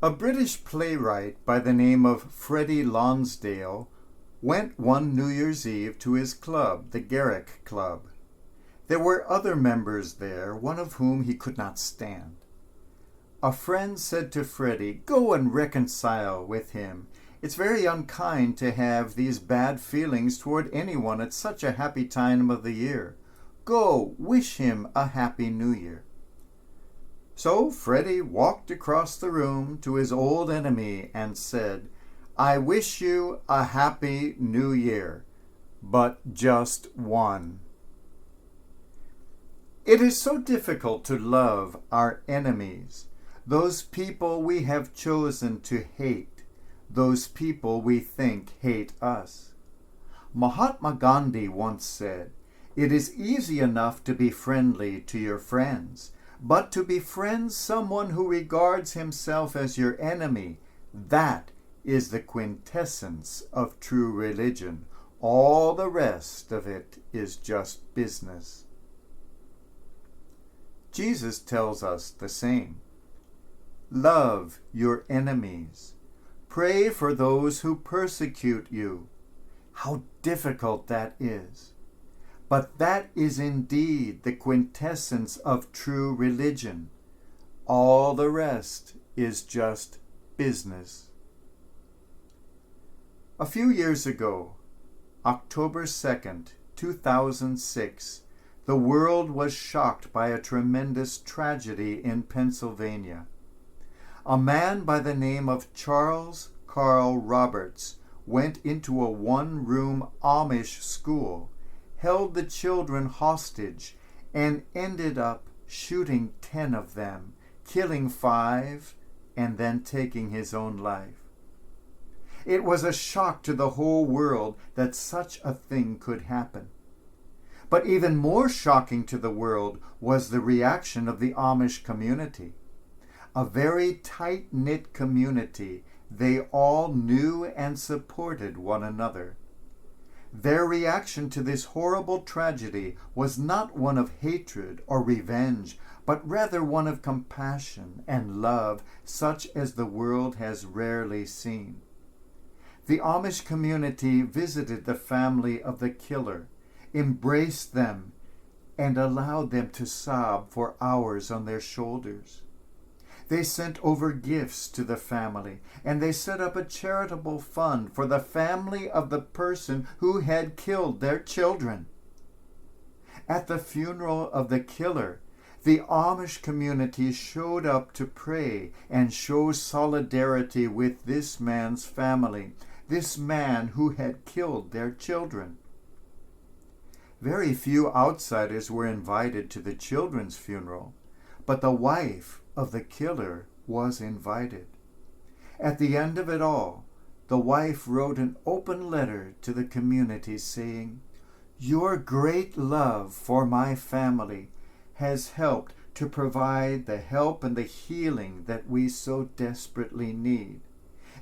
A British playwright by the name of Freddie Lonsdale went one New Year's Eve to his club, the Garrick Club. There were other members there, one of whom he could not stand. A friend said to Freddie, "Go and reconcile with him. It's very unkind to have these bad feelings toward anyone at such a happy time of the year. Go, wish him a happy New Year." So Freddie walked across the room to his old enemy and said, "I wish you a happy New Year, but just one." It is so difficult to love our enemies, those people we have chosen to hate, those people we think hate us. Mahatma Gandhi once said, "It is easy enough to be friendly to your friends, but to befriend someone who regards himself as your enemy, that is the quintessence of true religion. All the rest of it is just business." Jesus tells us the same. Love your enemies. Pray for those who persecute you. How difficult that is. But that is indeed the quintessence of true religion. All the rest is just business. A few years ago, October 2nd, 2006, the world was shocked by a tremendous tragedy in Pennsylvania. A man by the name of Charles Carl Roberts went into a one-room Amish school, held the children hostage, and ended up shooting 10 of them, killing 5, and then taking his own life. It was a shock to the whole world that such a thing could happen. But even more shocking to the world was the reaction of the Amish community. A very tight-knit community, they all knew and supported one another. Their reaction to this horrible tragedy was not one of hatred or revenge, but rather one of compassion and love, such as the world has rarely seen. The Amish community visited the family of the killer, embraced them, and allowed them to sob for hours on their shoulders. They sent over gifts to the family, and they set up a charitable fund for the family of the person who had killed their children. At the funeral of the killer, the Amish community showed up to pray and show solidarity with this man's family, this man who had killed their children. Very few outsiders were invited to the children's funeral, but the wife of the killer was invited. At the end of it all, the wife wrote an open letter to the community saying, "Your great love for my family has helped to provide the help and the healing that we so desperately need.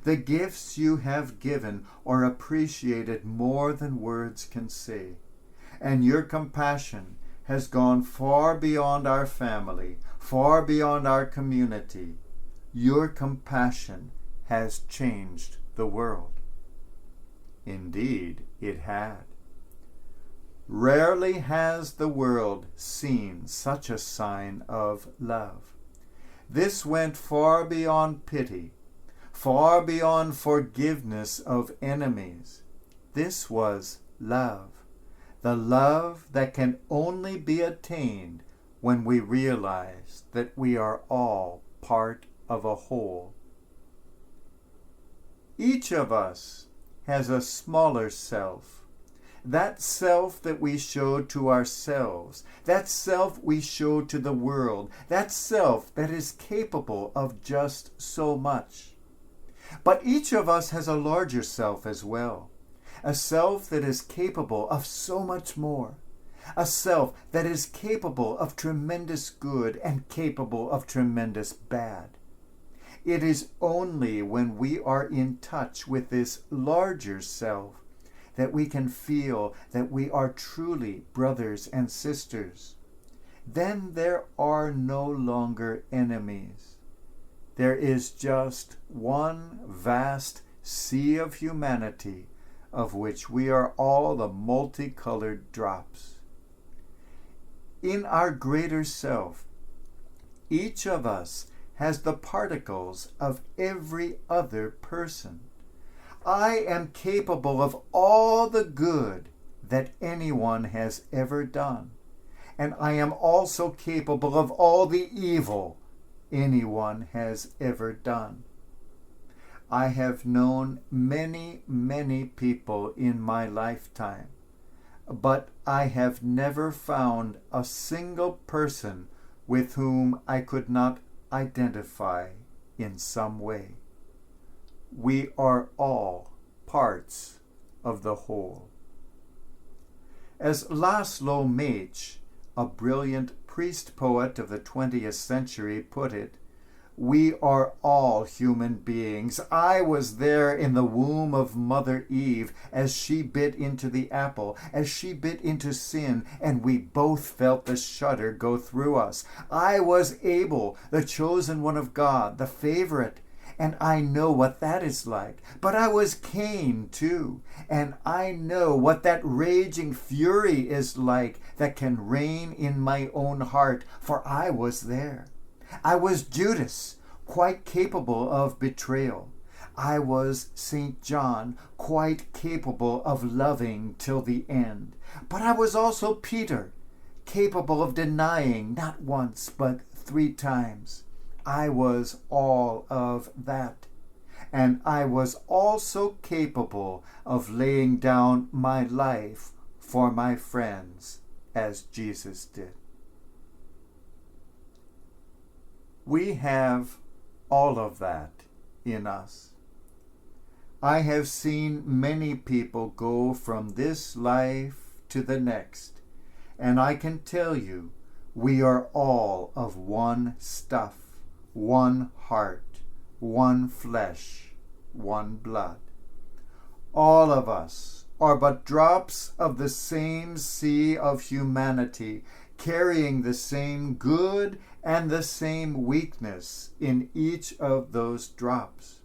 The gifts you have given are appreciated more than words can say, and your compassion has gone far beyond our family, far beyond our community. Your compassion has changed the world." Indeed, it had. Rarely has the world seen such a sign of love. This went far beyond pity, far beyond forgiveness of enemies. This was love. The love that can only be attained when we realize that we are all part of a whole. Each of us has a smaller self, that self that we show to ourselves, that self we show to the world, that self that is capable of just so much. But each of us has a larger self as well. A self that is capable of so much more. A self that is capable of tremendous good and capable of tremendous bad. It is only when we are in touch with this larger self that we can feel that we are truly brothers and sisters. Then there are no longer enemies. there is just one vast sea of humanity of which we are all the multicolored drops. In our greater self, each of us has the particles of every other person. I am capable of all the good that anyone has ever done, and I am also capable of all the evil anyone has ever done. I have known many, many people in my lifetime, but I have never found a single person with whom I could not identify in some way. We are all parts of the whole. As Laszlo Mach, a brilliant priest-poet of the 20th century, put it, we are all human beings. I was there in the womb of Mother Eve as she bit into the apple, as she bit into sin, and we both felt the shudder go through us. I was Abel, the chosen one of God, the favorite, and I know what that is like. But I was Cain too, and I know what that raging fury is like that can reign in my own heart, for I was there. I was Judas, quite capable of betrayal. I was St. John, quite capable of loving till the end. But I was also Peter, capable of denying not once but 3 times. I was all of that. And I was also capable of laying down my life for my friends, as Jesus did. We have all of that in us. I have seen many people go from this life to the next, and I can tell you, we are all of one stuff, one heart, one flesh, one blood. All of us are but drops of the same sea of humanity, carrying the same good and the same weakness in each of those drops.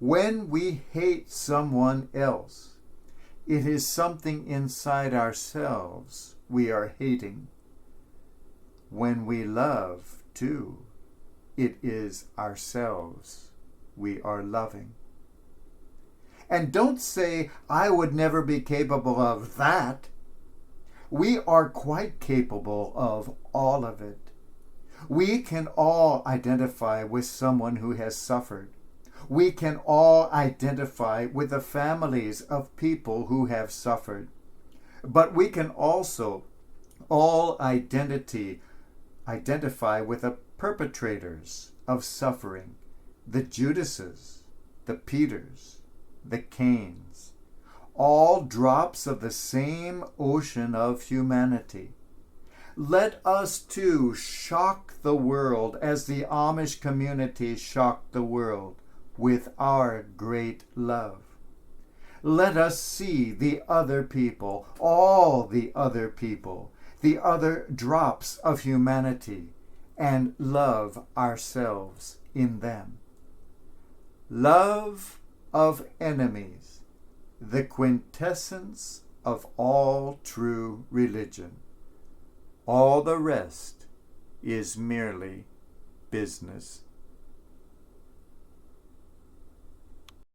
When we hate someone else, it is something inside ourselves we are hating. When we love, too, it is ourselves we are loving. And don't say, I would never be capable of that. We are quite capable of all of it. We can all identify with someone who has suffered. We can all identify with the families of people who have suffered. But we can also all identify with the perpetrators of suffering, the Judases, the Peters, the Cains, all drops of the same ocean of humanity. Let us too shock the world as the Amish community shocked the world with our great love. Let us see the other people, all the other people, the other drops of humanity, and love ourselves in them. Love of enemies, the quintessence of all true religion. All the rest is merely business.